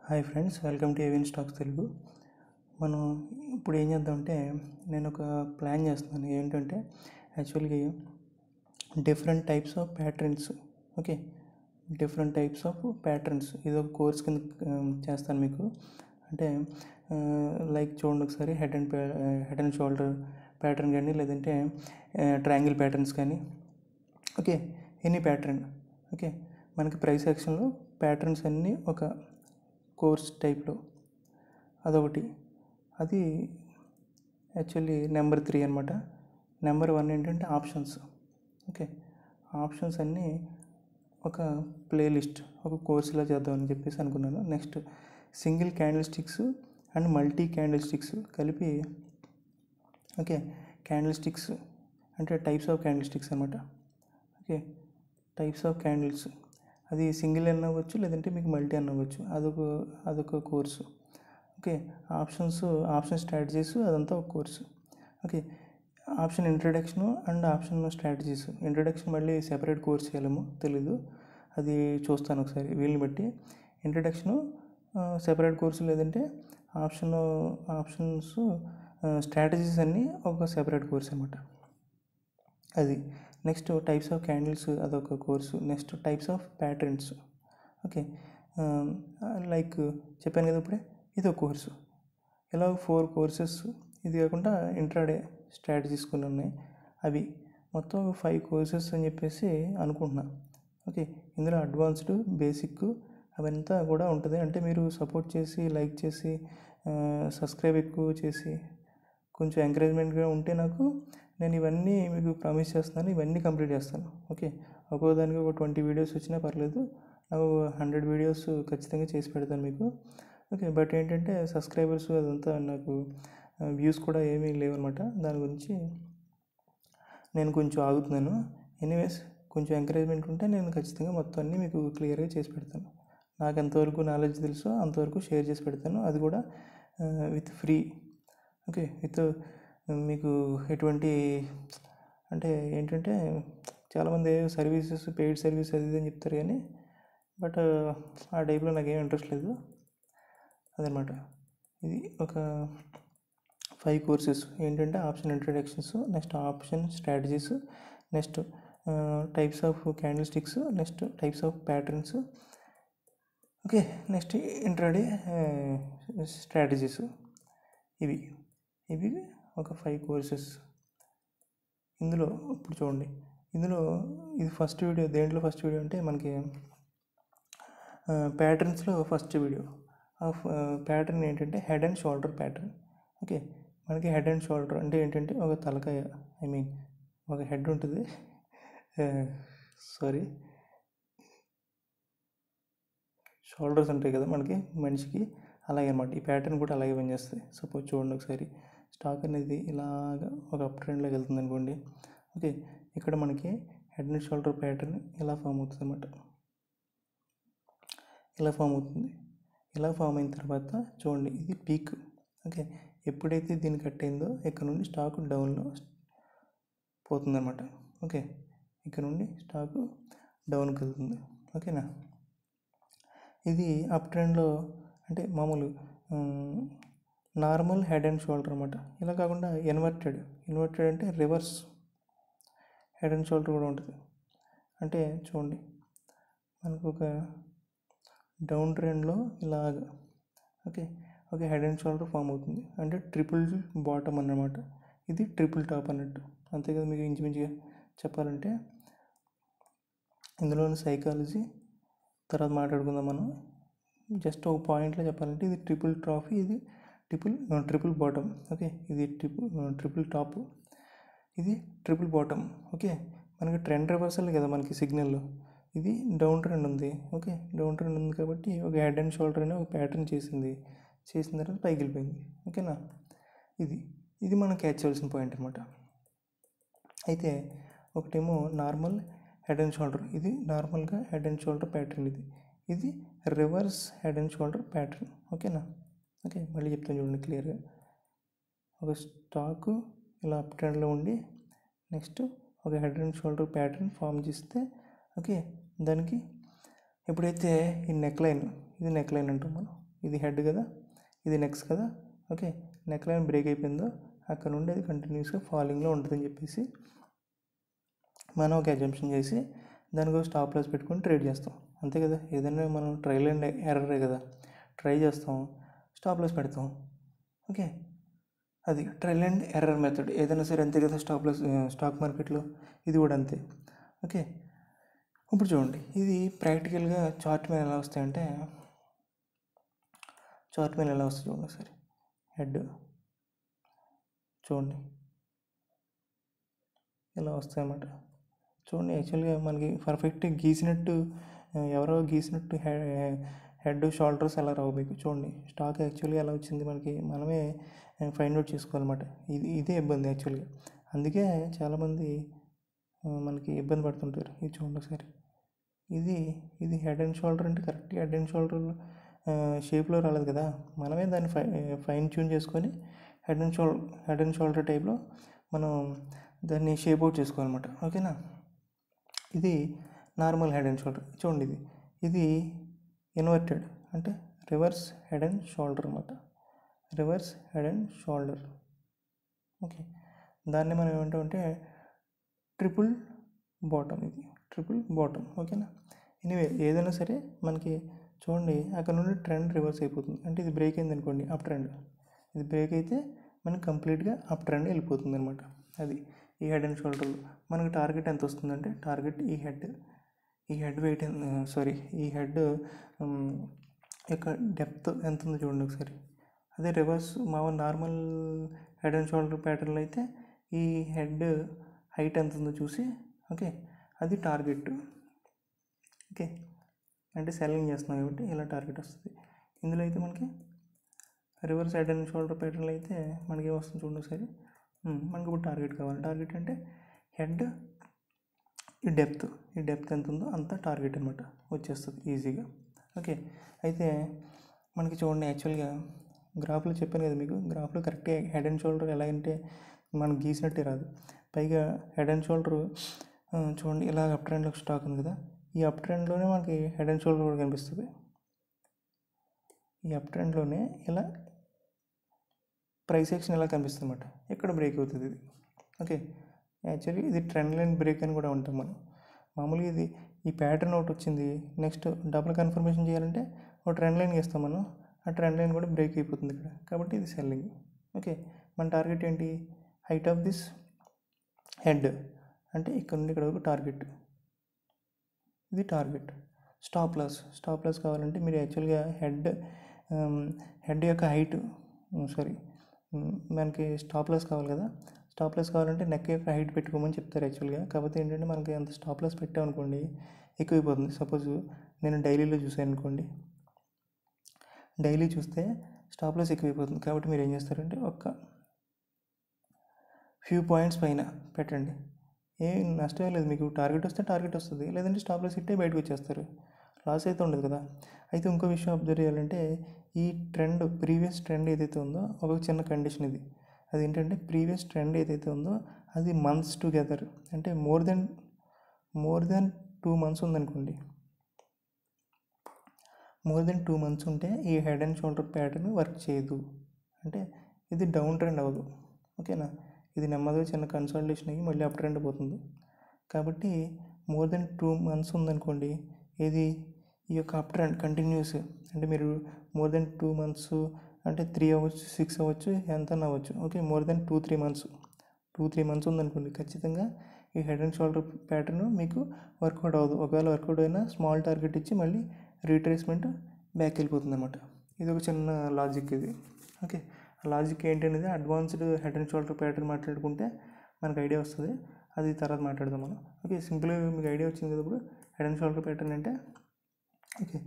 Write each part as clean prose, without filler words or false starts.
Hi friends, welcome to avian stocks Telugu. మనం ఇప్పుడు ఏం చేద్దామంటే, నేను ఒక ప్లాన్ చేస్తున్నాను. ఏంటంటే యాక్చువల్గా different types of patterns. Okay, different types of patterns ఇది ఒక కోర్స్ కింద చేస్తాను మీకు. అంటే లైక్ చూడండి ఒకసారి, హెడ్ అండ్ షోల్డర్ ప్యాటర్న్ కానీ, లేదంటే ట్రయాంగిల్ ప్యాటర్న్స్ కానీ, ఓకే, ఎనీ ప్యాటర్న్. ఓకే, మనకి ప్రైస్ సెక్షన్లో ప్యాటర్న్స్ అన్నీ ఒక కోర్స్ టైప్లో అదొకటి. అది యాక్చువల్లీ నెంబర్ 3 అనమాట. నెంబర్ 1 ఏంటంటే ఆప్షన్స్. ఓకే, ఆప్షన్స్ అన్నీ ఒక ప్లేలిస్ట్, ఒక కోర్సులా చేద్దామని చెప్పేసి అనుకున్నాను. Next single candle sticks and multi candle sticks కలిపి. ఓకే, క్యాండిల్ స్టిక్స్ అంటే టైప్స్ ఆఫ్ క్యాండిల్ స్టిక్స్ అనమాట. ఓకే, టైప్స్ ఆఫ్ క్యాండిల్స్, అది సింగిల్ అన్న అవ్వచ్చు, లేదంటే మీకు మల్టీ అన్న అవ్వచ్చు. అదొక కోర్సు. ఓకే, ఆప్షన్ స్ట్రాటజీస్ అదంతా ఒక course. Okay, option introduction and option strategies. Introduction మళ్ళీ సెపరేట్ కోర్స్ చేయాలేమో తెలీదు, అది చూస్తాను ఒకసారి వీళ్ళని బట్టి. ఇంట్రడక్షను సెపరేట్ కోర్సు, లేదంటే ఆప్షన్స్ స్ట్రాటజీస్ అన్నీ ఒక సెపరేట్ కోర్స్ అనమాట. అది నెక్స్ట్ టైప్స్ ఆఫ్ క్యాండిల్స్ అదొక course. Next types of patterns. Okay, like చెప్పాను కదా ఇప్పుడే, ఇది ఒక కోర్సు. ఇలా 4 కోర్సెస్. ఇది కాకుండా ఇంట్రాడే స్ట్రాటజీస్ కొన్ని ఉన్నాయి, అవి మొత్తం 5 కోర్సెస్ అని చెప్పేసి అనుకుంటున్నా. ఓకే, ఇందులో అడ్వాన్స్డ్, బేసిక్ అవంతా కూడా ఉంటుంది. అంటే మీరు సపోర్ట్ చేసి, లైక్ చేసి, సబ్స్క్రైబ్ ఎక్కువ చేసి, కొంచెం ఎంకరేజ్మెంట్గా ఉంటే నాకు, నేను ఇవన్నీ మీకు ప్రామిస్ చేస్తున్నాను, ఇవన్నీ కంప్లీట్ చేస్తాను. ఓకే, ఒక్కోదానికి ఒక 20 వీడియోస్ వచ్చినా పర్లేదు, నాకు 100 వీడియోస్ ఖచ్చితంగా చేసి పెడతాను మీకు. ఓకే, బట్ ఏంటంటే సబ్స్క్రైబర్స్ అదంతా నాకు వ్యూస్ కూడా ఏమీ లేవన్నమాట. దాని గురించి నేను కొంచెం ఆగుతున్నాను. ఎనీవేస్, కొంచెం ఎంకరేజ్మెంట్ ఉంటే నేను ఖచ్చితంగా మొత్తం అన్నీ మీకు క్లియర్గా చేసి పెడతాను. నాకు ఎంతవరకు నాలెడ్జ్ తెలుసో అంతవరకు షేర్ చేసి పెడతాను, అది కూడా విత్ ఫ్రీ. ఓకే, విత్ మీకు ఎటువంటి, అంటే ఏంటంటే చాలామంది సర్వీసెస్, పెయిడ్ సర్వీస్ అది ఇది అని చెప్తారు, కానీ బట్ ఆ టైప్లో నాకేం ఇంట్రెస్ట్ లేదు అదనమాట. ఇది ఒక 5 కోర్సెస్. ఏంటంటే option introductions, next option strategies, next types of candle sticks, next types of patterns. Okay, next intraday strategies. ఇవి ఒక 5 కోర్సెస్. ఇందులో ఇప్పుడు చూడండి, ఇందులో ఇది ఫస్ట్ వీడియో. దేంట్లో ఫస్ట్ వీడియో అంటే మనకి ప్యాటర్న్స్లో ఫస్ట్ వీడియో. ప్యాటర్న్ ఏంటంటే head and shoulder pattern. Okay, మనకి హెడ్ అండ్ షోల్డర్ అంటే ఏంటంటే ఒక తలకాయ, ఒక హెడ్ ఉంటుంది, షోల్డర్స్ ఉంటాయి కదా మనకి మనిషికి, అలాగే అనమాట. ఈ ప్యాటర్న్ కూడా అలాగే పనిచేస్తుంది. సపోజ్ చూడండి ఒకసారి, స్టాక్ అనేది ఇలాగా ఒక అప్ ట్రెండ్లోకి వెళ్తుంది అనుకోండి. ఓకే, ఇక్కడ మనకి హెడ్ అండ్ షోల్డర్ ప్యాటర్న్ ఇలా ఫామ్ అవుతుంది అనమాట. ఇలా ఫామ్ అయిన తర్వాత చూడండి, ఇది పీక్. ఓకే, ఎప్పుడైతే దీన్ని కట్ అయిందో ఇక్కడ నుండి స్టాక్ డౌన్లో పోతుందన్నమాట. ఓకే, ఇక్కడ నుండి స్టాకు డౌన్కి వెళ్తుంది. ఓకేనా, ఇది అప్ ట్రెండ్లో అంటే మామూలు నార్మల్ హెడ్ అండ్ షోల్డర్ అనమాట. ఇలా కాకుండా ఇన్వర్టెడ్ అంటే రివర్స్ హెడ్ అండ్ షోల్డర్ కూడా ఉంటుంది. అంటే చూడండి, మనకు ఒక డౌన్ ట్రెండ్లో ఇలాగ okay head and shoulder form అవుతుంది. అంటే ట్రిపుల్ బాటమ్ అన్నమాట, ఇది ట్రిపుల్ టాప్ అన్నట్టు. అంతే కదా, మీకు ఇంచుమించుగా చెప్పాలంటే. ఇందులోని సైకాలజీ తర్వాత మాట్లాడుకుందాం మనం. జస్ట్ ఒక పాయింట్లో చెప్పాలంటే, ఇది ట్రిపుల్ టాప్, ఇది ట్రిపుల్ బాటమ్. ఓకే, ఇది ట్రిపుల్ టాప్, ఇది ట్రిపుల్ బాటమ్. ఓకే, మనకి ట్రెండ్ రివర్సల్ కదా మనకి సిగ్నల్లో. ఇది డౌన్ ట్రెండ్ ఉంది. ఓకే, డౌన్ ట్రెండ్ ఉంది కాబట్టి ఒక హెడ్ అండ్ షోల్డర్ అనే ఒక ప్యాటర్న్ చేసిన తర్వాత పైకి వెళ్ళిపోయింది. ఓకేనా, ఇది మనం క్యాచ్ చేయాల్సిన పాయింట్ అనమాట. అయితే ఒకటేమో నార్మల్ హెడ్ అండ్ షోల్డర్, ఇది నార్మల్గా హెడ్ అండ్ షోల్డర్ ప్యాటర్న్, ఇది reverse head and shoulder pattern. ఓకేనా, ఓకే, మళ్ళీ చెప్తాను చూడండి క్లియర్గా. ఒక స్టాకు ఇలా అప్ ట్రెండ్లో ఉండి నెక్స్ట్ ఒక head and shoulder pattern form చేస్తే, ఓకే, దానికి ఎప్పుడైతే ఈ నెక్ లైన్, ఇది నెక్ లైన్ అంటాం మనం. ఇది హెడ్ కదా, ఇది నెక్స్ కదా. ఓకే, నెక్ లైన్ బ్రేక్ అయిపోయిందో అక్కడ నుండి అది కంటిన్యూస్గా ఫాలింగ్లో ఉంటుందని చెప్పేసి మనం ఒక అజంప్షన్ చేసి దానికి స్టాప్ లాస్ పెట్టుకొని ట్రేడ్ చేస్తాం, అంతే కదా. ఏదైనా మనం ట్రైల్ అండ్ ఎర్రరే కదా, ట్రై చేస్తాం, స్టాప్ లాస్ పెడతాం. ఓకే, అది ట్రైల్ అండ్ ఎర్రర్ మెథడ్ ఏదైనా సరే అంతే కదా. స్టాక్ మార్కెట్లో ఇది కూడా అంతే. ఓకే, ఇప్పుడు చూడండి ఇది ప్రాక్టికల్గా చార్ట్ మీద ఎలా వస్తాయంటే, చార్ట్ మీద ఎలా వస్తుంది చూడండి ఒకసారి. హెడ్ చూడండి ఇలా వస్తాయన్నమాట. చూడండి యాక్చువల్గా మనకి పర్ఫెక్ట్ గీసినట్టు ఎవరో గీసినట్టు హెడ్ షోల్డర్స్ ఎలా రావు మీకు. చూడండి స్టాక్ యాక్చువల్గా ఎలా వచ్చింది మనకి మనమే ఫైండ్ అవుట్ చేసుకోవాలన్నమాట. ఇదే ఇబ్బంది యాక్చువల్గా, అందుకే చాలామంది మనకి ఇబ్బంది పడుతుంటారు. ఇది చూడండి ఒకసారి, ఇది హెడ్ అండ్ షోల్డర్ అంటే కరెక్ట్గా హెడ్ అండ్ షోల్డర్ షేప్లో రాలేదు కదా, మనమే దాన్ని ఫైన్ ట్యూన్ చేసుకొని హెడ్ అండ్ షోల్డర్ టైప్లో మనం దాన్ని షేప్ అవుట్ చేసుకోవాలన్నమాట. ఓకేనా, ఇది నార్మల్ హెడ్ అండ్ షోల్డర్. చూడండి ఇది ఇన్వర్టెడ్ అంటే రివర్స్ హెడ్ అండ్ షోల్డర్ అన్నమాట, reverse head and shoulder. Okay, దాన్ని మనం ఏమంటామంటే ట్రిపుల్ బాటమ్, ఇది ట్రిపుల్ బాటమ్. ఓకేనా, ఎనీవే ఏదైనా సరే మనకి చూడండి అక్కడ నుండి ట్రెండ్ రివర్స్ అయిపోతుంది. అంటే ఇది బ్రేక్ అయింది అనుకోండి, అప్ ట్రెండ్, ఇది బ్రేక్ అయితే మనకి కంప్లీట్గా అప్ ట్రెండ్ వెళ్ళిపోతుంది అనమాట. అది ఈ హెడ్ అండ్ షోల్డర్లో మనకి టార్గెట్ ఎంత వస్తుందంటే, టార్గెట్ ఈ హెడ్ వెయిట్ ఈ హెడ్ యొక్క డెప్త్ ఎంత ఉందో చూడండి ఒకసారి. అదే reverse normal head and shoulder ప్యాటర్న్లో అయితే ఈ హెడ్ హైట్ ఎంత ఉందో చూసి, ఓకే, అది టార్గెట్. ఓకే, అంటే సెల్లింగ్ చేస్తున్నాం కాబట్టి ఇలా టార్గెట్ వస్తుంది. ఇందులో అయితే మనకి రివర్స్ హెడ్ అండ్ షోల్డర్ ప్యాటర్న్లో అయితే మనకి ఏమొస్తుంది చూడండి ఒకసారి. మనకి ఇప్పుడు టార్గెట్ కావాలి. టార్గెట్ అంటే హెడ్ ఈ డెప్త్ ఎంత ఉందో అంత టార్గెట్ అనమాట, వచ్చేస్తుంది ఈజీగా. ఓకే, అయితే మనకి చూడండి యాక్చువల్గా గ్రాఫ్లో చెప్పాను కదా మీకు, గ్రాఫ్లో కరెక్ట్గా హెడ్ అండ్ షోల్డర్ ఎలా అంటే మనకు గీసినట్టే రాదు. పైగా హెడ్ అండ్ షోల్డర్ చూడండి ఇలా అప్ ట్రెండ్లో స్టాక్ ఉంది కదా, ఈ అప్ ట్రెండ్లోనే మనకి హెడ్ అండ్ షోల్డర్ కూడా కనిపిస్తుంది. ఈ అప్ ట్రెండ్లోనే ఇలా ప్రైస్ యాక్షన్ ఎలా కనిపిస్తుంది అనమాట, ఎక్కడ బ్రేక్ అవుతుంది ఇది. ఓకే, యాక్చువల్లీ ఇది ట్రెండ్ లైన్ బ్రేక్ అని కూడా ఉంటాం మనం. మామూలుగా ఇది ఈ ప్యాటర్న్ ఒకటి వచ్చింది, నెక్స్ట్ డబుల్ కన్ఫర్మేషన్ చేయాలంటే ఒక ట్రెండ్ లైన్ వేస్తాం మనం, ఆ ట్రెండ్ లైన్ కూడా బ్రేక్ అయిపోతుంది ఇక్కడ, కాబట్టి ఇది సెల్లింగ్. ఓకే, మన టార్గెట్ ఏంటి, హైట్ ఆఫ్ దిస్ హెడ్ అంటే ఇక్కడ నుండి ఇక్కడ వరకు టార్గెట్, ఇది టార్గెట్. స్టాప్ లాస్ కావాలంటే మీరు యాక్చువల్గా హెడ్ యొక్క హైట్ మనకి స్టాప్ లాస్ కావాలి కదా, స్టాప్ లాస్ కావాలంటే నెక్ యొక్క హైట్ పెట్టుకోమని చెప్తారు యాక్చువల్గా. కాకపోతే ఏంటంటే మనకి అంత స్టాప్ లాస్ పెట్టామనుకోండి ఎక్కువైపోతుంది. సపోజ్ నేను డైలీలో చూసాను అనుకోండి, డైలీ చూస్తే స్టాప్ లాస్ ఎక్కువైపోతుంది. కాబట్టి మీరు ఏం చేస్తారంటే ఒక ఫ్యూ పాయింట్స్ పైన పెట్టండి, ఏం నష్టమే లేదు. మీకు టార్గెట్ వస్తే టార్గెట్ వస్తుంది, లేదంటే స్టాప్ లాస్ ఇట్టే బయటకు వచ్చేస్తారు, లాస్ అయితే ఉండదు కదా. అయితే ఇంకో విషయం అబ్జర్వ్ చేయాలంటే ఈ ప్రీవియస్ ట్రెండ్ ఏదైతే ఉందో ఒక చిన్న కండిషన్ ఇది, అది ఏంటంటే ప్రీవియస్ ట్రెండ్ ఏదైతే ఉందో అది మంత్స్ టుగెదర్ అంటే మోర్ దెన్ 2 months ఉందనుకోండి, మోర్ దెన్ 2 months ఉంటే ఈ head and shoulder pattern work చేయదు, అంటే ఇది డౌన్ ట్రెండ్ అవ్వదు. ఓకేనా, ఇది నెమ్మదిగా చిన్న కన్సాలిడేషన్ అయ్యి మళ్ళీ అప్ ట్రెండ్ పోతుంది. కాబట్టి మోర్ దెన్ 2 months ఉందనుకోండి, ఈ యొక్క అప్ ట్రెండ్ కంటిన్యూస్, అంటే మీరు మోర్ దెన్ 2 months అంటే 3 అవ్వచ్చు, 6 అవ్వచ్చు, ఎంత అవ్వచ్చు. ఓకే, మోర్ దెన్ 2-3 months ఉందనుకోండి, ఖచ్చితంగా ఈ హెడ్ అండ్ షోల్డర్ ప్యాటర్న్ మీకు వర్కౌట్ అవ్వదు. ఒకవేళ వర్కౌట్ అయినా స్మాల్ టార్గెట్ ఇచ్చి మళ్ళీ రీట్రేస్మెంట్ బ్యాక్ వెళ్ళిపోతుంది అనమాట. ఇది ఒక చిన్న లాజిక్ ఇది. ఓకే, ఆ లాజిక్ ఏంటి అనేది advanced head and shoulder pattern మాట్లాడుకుంటే మనకు ఐడియా వస్తుంది, అది తర్వాత మాట్లాడదాం మనం. ఓకే, సింపుల్గా మీకు ఐడియా వచ్చింది కదా ఇప్పుడు హెడ్ అండ్ షోల్డర్ ప్యాటర్న్ అంటే. ఓకే,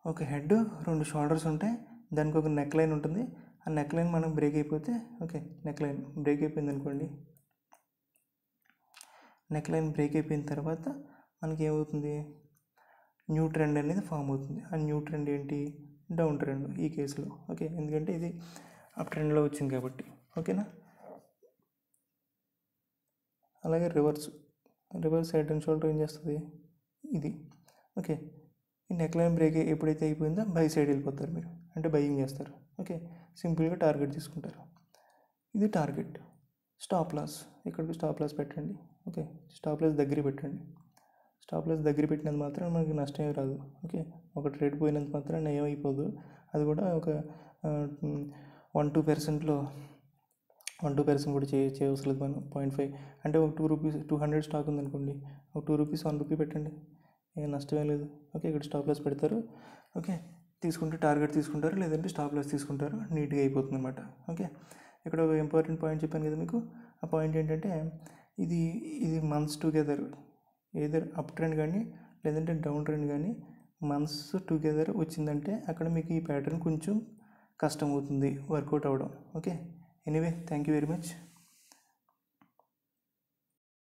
ఒక హెడ్ 2 షోల్డర్స్ ఉంటాయి, దానికి ఒక నెక్ లైన్ ఉంటుంది. ఆ నెక్ లైన్ మనం బ్రేక్ అయిపోతే, ఓకే, నెక్ లైన్ బ్రేక్ అయిపోయింది అనుకోండి, నెక్ లైన్ బ్రేక్ అయిపోయిన తర్వాత మనకి ఏమవుతుంది, న్యూ ట్రెండ్ అనేది ఫామ్ అవుతుంది. ఆ న్యూ ట్రెండ్ ఏంటి, డౌన్ ట్రెండ్ ఈ కేసులో. ఓకే, ఎందుకంటే ఇది అప్ ట్రెండ్లో వచ్చింది కాబట్టి. ఓకేనా, అలాగే రివర్స్ హెడ్ అండ్ షోల్డర్ ఏం చేస్తుంది, ఇది. ఓకే, ఈ నెక్ లైన్ బ్రేక్ ఎప్పుడైతే అయిపోయిందో బై సైడ్ వెళ్ళిపోతారు మీరు, అంటే బయింగ్ చేస్తారు. ఓకే, సింపుల్గా టార్గెట్ తీసుకుంటారు. ఇది టార్గెట్. స్టాప్ లాస్, ఇక్కడికి స్టాప్ లాస్ పెట్టండి. ఓకే, స్టాప్ లాస్ దగ్గర పెట్టండి. స్టాప్ లాస్ దగ్గర పెట్టినంత మాత్రం మనకి నష్టం ఏమి రాదు. ఓకే, ఒక ట్రేడ్ పోయినంత మాత్రం ఏమైపోదు. అది కూడా ఒక 1-2%లో 1-2% కూడా చేయవసరం లేదు మనం. 0.5 అంటే ఒక ₹2 200 స్టాక్ ఉందనుకోండి, ఒక ₹2 ₹1 పెట్టండి, ఏం నష్టమే లేదు. ఓకే, ఇక్కడ స్టాప్ లాస్ పెడతారు. ఓకే, తీసుకుంటే టార్గెట్ తీసుకుంటారు, లేదంటే స్టాప్ లాస్ తీసుకుంటారు, నీట్గా అయిపోతుంది అనమాట. ఓకే, ఇక్కడ ఒక ఇంపార్టెంట్ పాయింట్ చెప్పాను కదా మీకు. ఆ పాయింట్ ఏంటంటే ఇది months together, either up trend కానీ లేదంటే డౌన్ ట్రెండ్ కానీ మంత్స్ టుగెదర్ వచ్చిందంటే అక్కడ మీకు ఈ ప్యాటర్న్ కొంచెం కష్టం అవుతుంది వర్కౌట్ అవ్వడం. Okay, anyway thank you very much.